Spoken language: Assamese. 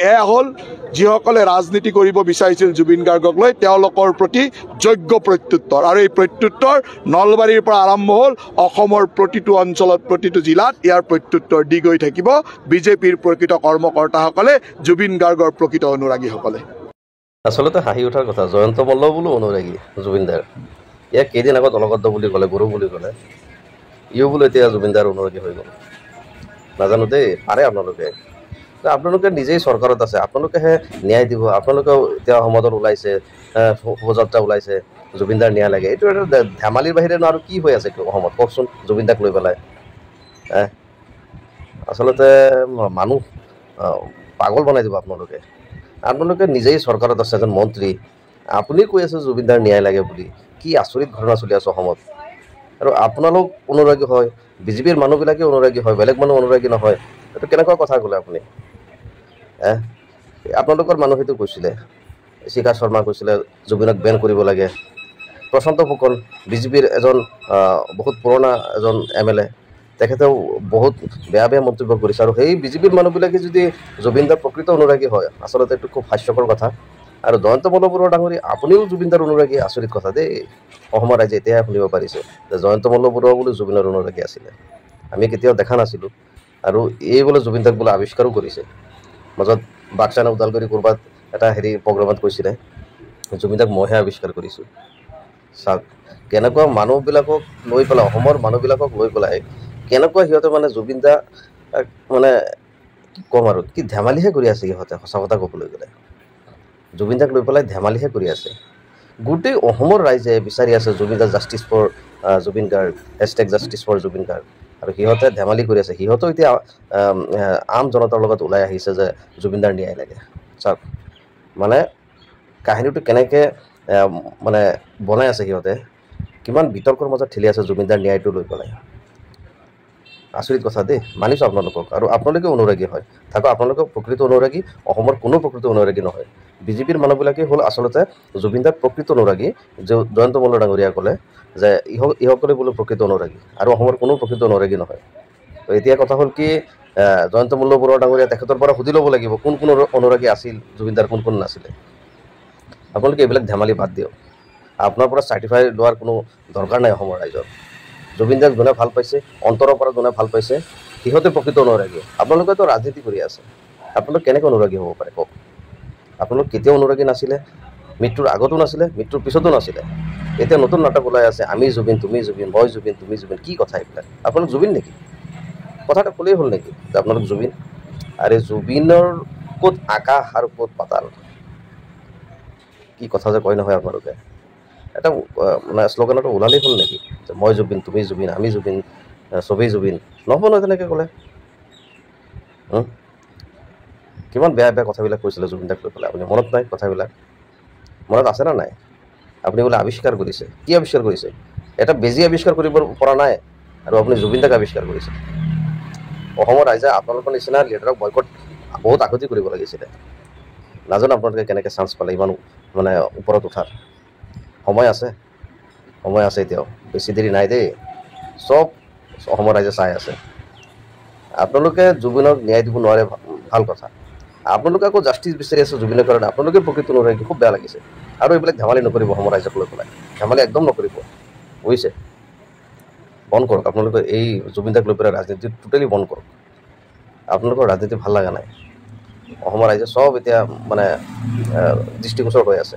এয়া হ'ল যিসকলে ৰাজনীতি কৰিব বিচাৰিছিল জুবিন গাৰ্গক লৈ তেওঁলোকৰ প্ৰতি যোগ্য প্ৰত্যুত্তৰ। আৰু এই প্ৰত্যুত্তৰ নলবাৰীৰ পৰা আৰম্ভ হ'ল অসমৰ প্ৰতিটো অঞ্চলত প্ৰতিটো জিলাত ইয়াৰ প্ৰত্যুত্তৰ দি গৈ থাকিব বিজেপিৰ প্ৰকৃত কৰ্মকৰ্তাসকলে, জুবিন গাৰ্গৰ প্ৰকৃত অনুৰাগীসকলে। আচলতে হাঁহি উঠাৰ কথা, জয়ন্ত মল্ল বোলো অনুৰাগী জুবিনদাৰ। ইয়াক কেইদিন আগত অলগদ্ধ বুলি ক'লে, গুৰু বুলি ক'লে, ইও বোলো এতিয়া জুবিনদাৰ অনুৰাগী হৈ গ'ল। নাজানো দেই, পাৰে আপোনালোকে নিজেই চৰকাৰত আছে, আপোনালোকেহে ন্যায় দিব। আপোনালোকেও এতিয়া সমাজত ওলাইছে, শোভাযাত্ৰা ওলাইছে, জুবিনদাৰ ন্যায় লাগে। এইটো এটা ধেমালিৰ বাহিৰেনো আৰু কি হৈ আছে অসমত কওকচোন, জুবিনদাক লৈ পেলাই। আচলতে মানুহ পাগল বনাই দিব আপোনালোকে। আপোনালোকে নিজেই চৰকাৰত আছে, এজন মন্ত্ৰী, আপুনি কৈ আছে জুবিনদাৰ ন্যায় লাগে বুলি। কি আচৰিত ঘটনা চলি আছে অসমত। আৰু আপোনালোক অনুৰাগী হয়, বিজেপিৰ মানুহবিলাকে অনুৰাগী হয়, বেলেগ মানুহ অনুৰাগী নহয়। এইটো কেনেকুৱা কথা ক'লে আপুনি? আপোনালোকৰ মানুহ সেইটো কৈছিলে, শিখা শৰ্মা কৈছিলে জুবিনক বেন কৰিব লাগে। প্ৰশান্ত ফুকন বিজেপিৰ এজন বহুত পুৰণা এজন MLA, তেখেতেও বহুত বেয়া বেয়া মন্তব্য কৰিছে। আৰু সেই বিজেপিৰ মানুহবিলাকে যদি জুবিনদাৰ প্ৰকৃত অনুৰাগী হয়, আচলতে এইটো খুব হাস্যকৰ কথা। আৰু জয়ন্ত মল্ল বৰুৱা ডাঙৰী, আপুনিও জুবিনদাৰ অনুৰাগী, আচৰিত কথা দেই। অসমৰ ৰাইজে এতিয়াহে শুনিব পাৰিছে যে জয়ন্ত মল্ল বৰুৱা বোলো জুবিনৰ অনুৰাগী আছিলে। আমি কেতিয়াও দেখা নাছিলোঁ। আৰু এই বোলে জুবিনদাক বোলে আৱিষ্কাৰো কৰিছে। মাজত বাক্সা নে ওদালগুৰি ক'ৰবাত এটা প্ৰগ্ৰামত কৈছিলে জুবিনদাক মইহে আৱিষ্কাৰ কৰিছোঁ। চাওক কেনেকুৱা মানুহবিলাকক লৈ পেলাই, অসমৰ মানুহবিলাকক লৈ পেলাই কেনেকুৱা সিহঁতে মানে জুবিনদা মানে কি ক'ম আৰু, কি ধেমালিহে কৰি আছে সিহঁতে। সঁচা কথা ক'বলৈ গ'লে জুবিনদাক লৈ পেলাই ধেমালিহে কৰি আছে। গোটেই অসমৰ ৰাইজে বিচাৰি আছে জুবিনদা justice for Zubeen Garg, #justice for Zubeen Garg. আৰু সিহঁতে ধেমালি কৰি আছে। সিহঁতেও এতিয়া আম জনতাৰ লগত ওলাই আহিছে যে জুবিনদাৰ ন্যায় লাগে। চাওক মানে কাহিনীটো কেনেকৈ মানে বনাই আছে সিহঁতে, কিমান বিতৰ্কৰ মাজত ঠেলি আছে জুবিনদাৰ ন্যায়টো লৈ পেলাই। আচৰিত কথা দেই, মানিছোঁ আপোনালোকক। আৰু আপোনালোকে অনুৰাগী হয়, থাকক আপোনালোকক প্ৰকৃত অনুৰাগী। অসমৰ কোনো প্ৰকৃত অনুৰাগী নহয়। বিজেপিৰ মানুহবিলাকেই হ'ল আচলতে জুবিনদাৰ প্ৰকৃত অনুৰাগী। জয়ন্ত মল্ল ডাঙৰীয়া ক'লে যে ইসকলে বোলো প্ৰকৃত অনুৰাগী, আৰু অসমৰ কোনো প্ৰকৃত অনুৰাগী নহয়। তো এতিয়া কথা হ'ল কি, জয়ন্ত মল্ল বৰুৱা ডাঙৰীয়া তেখেতৰ পৰা সুধি ল'ব লাগিব কোন কোন অনুৰাগী আছিল জুবিনদাৰ, কোন কোন নাছিলে। আপোনালোকে এইবিলাক ধেমালি বাদ দিয়ক। আপোনাৰ পৰা চাৰ্টিফাই লোৱাৰ কোনো দৰকাৰ নাই অসমৰ ৰাইজৰ। জুবিনদাক যোনে ভাল পাইছে, অন্তৰৰ পৰা যোনে ভাল পাইছে, সিহঁতে প্ৰকৃত অনুৰাগী। আপোনালোকেতো ৰাজনীতি কৰি আছে, আপোনালোক কেনেকৈ অনুৰাগী হ'ব পাৰে কওক? আপোনালোক কেতিয়াও অনুৰাগী নাছিলে, মৃত্যুৰ আগতো নাছিলে, মৃত্যুৰ পিছতো নাছিলে। এতিয়া নতুন নাটক ওলাই আছে, আমি জুবিন, তুমি জুবিন, মই জুবিন, তুমি জুবিন। কি কথা এইবিলাক? আপোনালোক জুবিন নেকি? কথাটা ক'লেই হ'ল নেকি যে আপোনালোক জুবিন? আৰে জুবিনৰ ক'ত আকাশ আৰু ক'ত পাতাল, কি কথা যে কয় নহয় আপোনালোকে। এটা মানে শ্লোগানটো ওলালেই হ'ল নেকি যে মই জুবিন, তুমি জুবিন, আমি জুবিন, চবেই জুবিন? নহ'ব নহয় তেনেকৈ ক'লে। কিমান বেয়া বেয়া কথাবিলাক কৈছিলে জুবিনদাক লৈ পেলাই, আপুনি মনত নাই কথাবিলাক? মনত আছে না নাই? আপুনি বোলে আৱিষ্কাৰ কৰিছে। কি আৱিষ্কাৰ কৰিছে? এটা বেজী আৱিষ্কাৰ কৰিব পৰা নাই, আৰু আপুনি জুবিনদাক আৱিষ্কাৰ কৰিছে। অসমৰ ৰাইজে আপোনালোকৰ নিচিনা লিডাৰক বয়কট বহুত আগতেই কৰিব লাগিছিলে। নাজানো আপোনালোকে কেনেকৈ চান্স পালে ইমান মানে ওপৰত উঠাৰ। সময় আছে, সময় আছে, এতিয়াও বেছি দেৰি নাই দেই। চব অসমৰ ৰাইজে চাই আছে। আপোনালোকে জুবিনক ন্যায় দিব নোৱাৰে, ভাল কথা। আপোনালোকে আকৌ জাষ্টিছ বিচাৰি আছে জুবিনৰ কাৰণে, আপোনালোকে প্ৰকৃত অনুৰাগী, খুব বেয়া লাগিছে। আৰু এইবিলাক ধেমালি নকৰিব অসমৰ ৰাইজক লৈ পেলাই, ধেমালি একদম নকৰিব বুজিছে। বন্ধ কৰক আপোনালোকে এই জুবিনদাক লৈ পেলাই ৰাজনীতি টোটেলি বন্ধ কৰক। আপোনালোকৰ ৰাজনীতি ভাল লগা নাই। অসমৰ ৰাইজে চব এতিয়া মানে দৃষ্টিগোচৰ হৈ আছে।